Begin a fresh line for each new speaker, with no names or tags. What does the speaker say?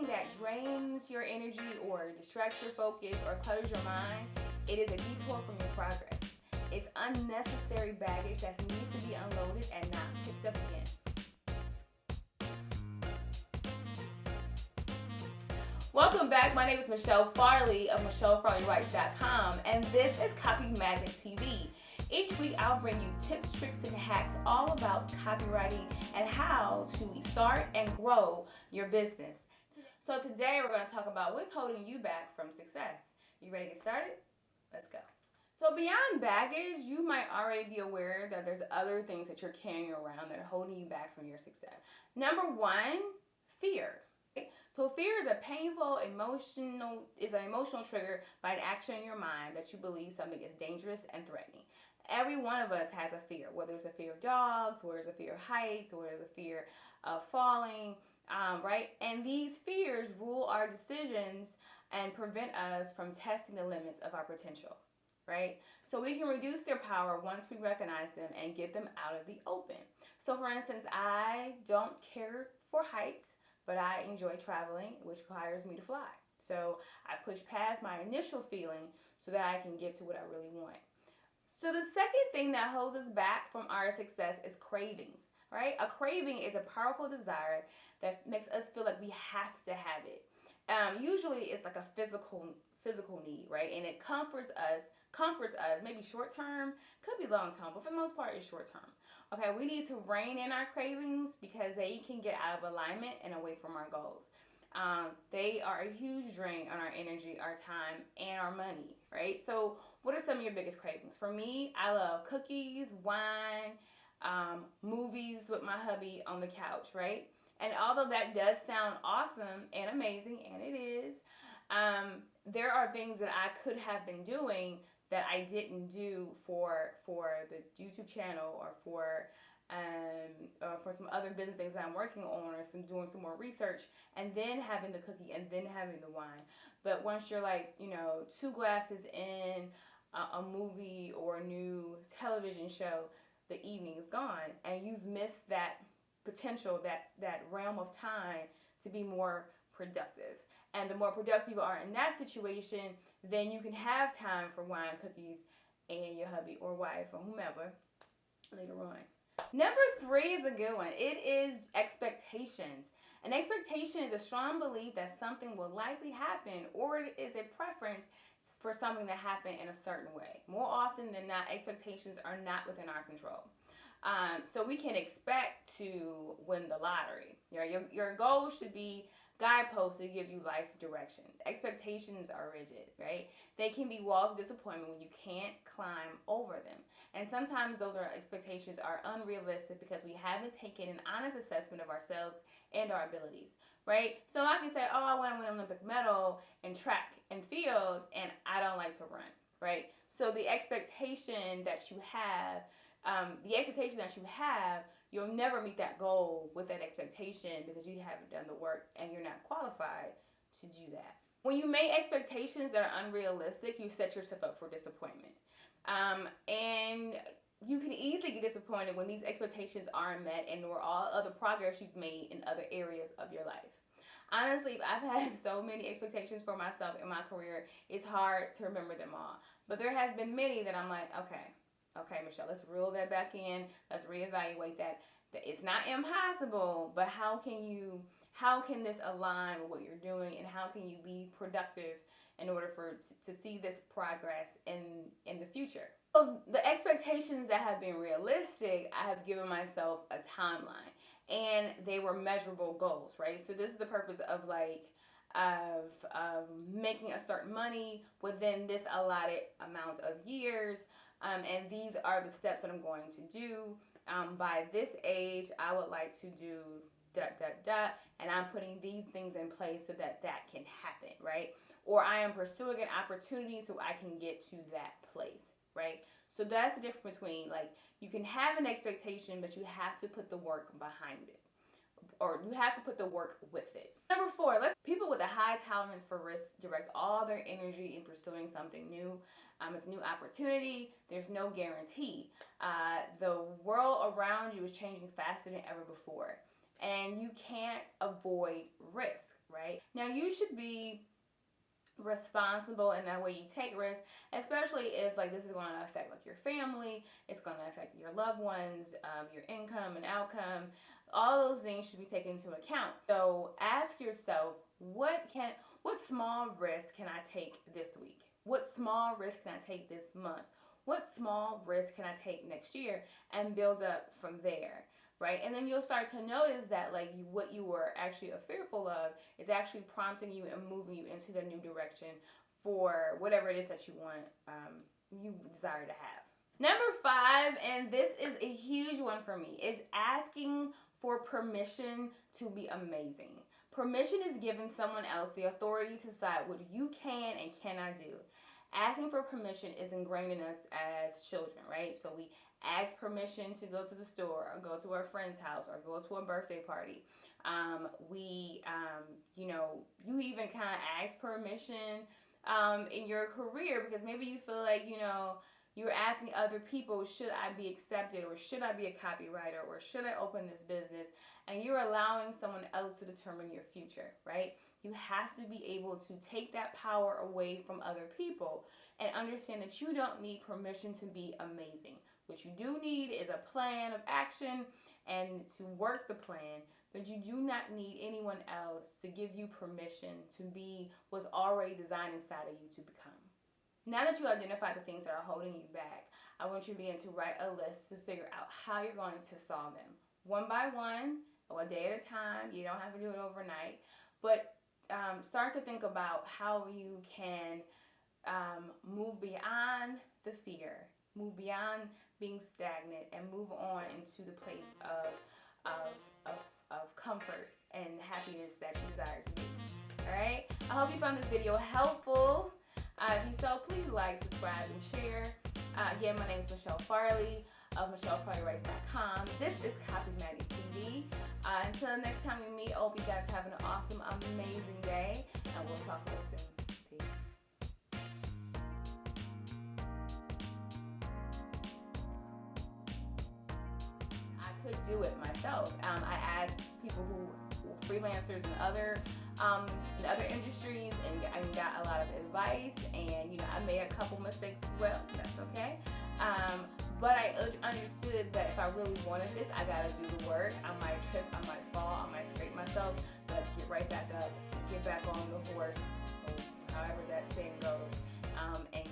anything that drains your energy or distracts your focus or clutters your mind, it is a detour from your progress. It's unnecessary baggage that needs to be unloaded and not picked up again. Welcome back. My name is Michelle Farley of MichelleFarleyWrites.com, and this is Copy Magnet TV. Each week I'll bring you tips, tricks, and hacks all about copywriting and how to start and grow your business. So today we're going to talk about what's holding you back from success. You ready to get started? Let's go. So beyond baggage, you might already be aware that there's other things that you're carrying around that are holding you back from your success. Number one, fear. So fear is an emotional trigger by an action in your mind that you believe something is dangerous and threatening. Every one of us has a fear, whether it's a fear of dogs, whether it's a fear of heights, or whether it's a fear of falling, right? And these fears rule our decisions and prevent us from testing the limits of our potential, right? So we can reduce their power once we recognize them and get them out of the open. So for instance, I don't care for heights, but I enjoy traveling, which requires me to fly. So I push past my initial feeling so that I can get to what I really want. So the second thing that holds us back from our success is cravings, right? A craving is a powerful desire that makes us feel like we have to have it. Usually it's like a physical need, right? And it comforts us, maybe short term, could be long term, but for the most part it's short term. Okay, we need to rein in our cravings because they can get out of alignment and away from our goals. They are a huge drain on our energy, our time, and our money, right? So what are some of your biggest cravings? For me, I love cookies, wine, movies with my hubby on the couch, right? And although that does sound awesome and amazing, and it is, there are things that I could have been doing that I didn't do for the YouTube channel or for some other business things that I'm working on, or doing some more research, and then having the cookie and then having the wine. But once you're like, 2 glasses in a movie or a new television show, the evening is gone, and you've missed that potential, that realm of time to be more productive. And the more productive you are in that situation, then you can have time for wine, cookies, and your hubby or wife or whomever later on. Number 3 is a good one. It is expectations. An expectation is a strong belief that something will likely happen, or it is a preference for something to happen in a certain way. More often than not, expectations are not within our control. So we can expect to win the lottery. Your goal should be guideposts that give you life direction. Expectations are rigid, right? They can be walls of disappointment when you can't climb over them. And sometimes those expectations are unrealistic because we haven't taken an honest assessment of ourselves and our abilities, right? So I can say, oh, I want to win an Olympic medal in track and field, and I don't like to run, right? So the expectation that you have, you'll never meet that goal with that expectation because you haven't done the work and you're not qualified to do that. When you make expectations that are unrealistic, you set yourself up for disappointment. And you can easily get disappointed when these expectations aren't met and or all other progress you've made in other areas of your life. Honestly, I've had so many expectations for myself in my career, it's hard to remember them all. But there has been many that I'm like, okay, Michelle, let's reel that back in. Let's reevaluate that. It's not impossible, but how can this align with what you're doing, and how can you be productive in order to see this progress in the future? So the expectations that have been realistic, I have given myself a timeline, and they were measurable goals, right? So this is the purpose of making a certain money within this allotted amount of years. And these are the steps that I'm going to do. By this age, I would like to do ... and I'm putting these things in place so that can happen, right? Or I am pursuing an opportunity so I can get to that place, right? So that's the difference between, you can have an expectation, but you have to put the work behind it, or you have to put the work with it. Number 4, people with a high tolerance for risk direct all their energy in pursuing something new. It's a new opportunity. There's no guarantee. The world around you is changing faster than ever before, and you can't avoid risk, right? Now, you should be responsible in that way you take risks, especially if like this is going to affect like your family, it's going to affect your loved ones, your income and outcome. All those things should be taken into account. So ask yourself, what small risk can I take this week? What small risk can I take this month? What small risk can I take next year? And build up from there, right? And then you'll start to notice that like what you were actually fearful of is actually prompting you and moving you into the new direction for whatever it is that you want, you desire to have. Number 5, and this is a huge one for me, is asking for permission to be amazing. Permission is giving someone else the authority to decide what you can and cannot do. Asking for permission is ingrained in us as children, right? So we ask permission to go to the store or go to our friend's house or go to a birthday party. You even kind of ask permission in your career because maybe you feel like, you're asking other people, should I be accepted, or should I be a copywriter, or should I open this business? And you're allowing someone else to determine your future, right? You have to be able to take that power away from other people and understand that you don't need permission to be amazing. What you do need is a plan of action and to work the plan, but you do not need anyone else to give you permission to be what's already designed inside of you to become. Now that you identify the things that are holding you back, I want you to begin to write a list to figure out how you're going to solve them. One by one, or a day at a time. You don't have to do it overnight. But start to think about how you can move beyond the fear, move beyond being stagnant, and move on into the place of comfort and happiness that you desire to be. All right? I hope you found this video helpful. If you so, please like, subscribe, and share. Again, my name is Michelle Farley of MichelleFarleyWrites.com. This is Copywriting TV. Until next time we meet, I hope you guys have an awesome, amazing day, and we'll talk real soon. Peace. I could do it myself. I asked people who freelancers and other industries and got a lot of advice, and I made a couple mistakes as well. That's okay. But I understood that if I really wanted this, I gotta do the work. I might trip, I might fall, I might scrape myself, but get right back up, get back on the horse, or however that saying goes, and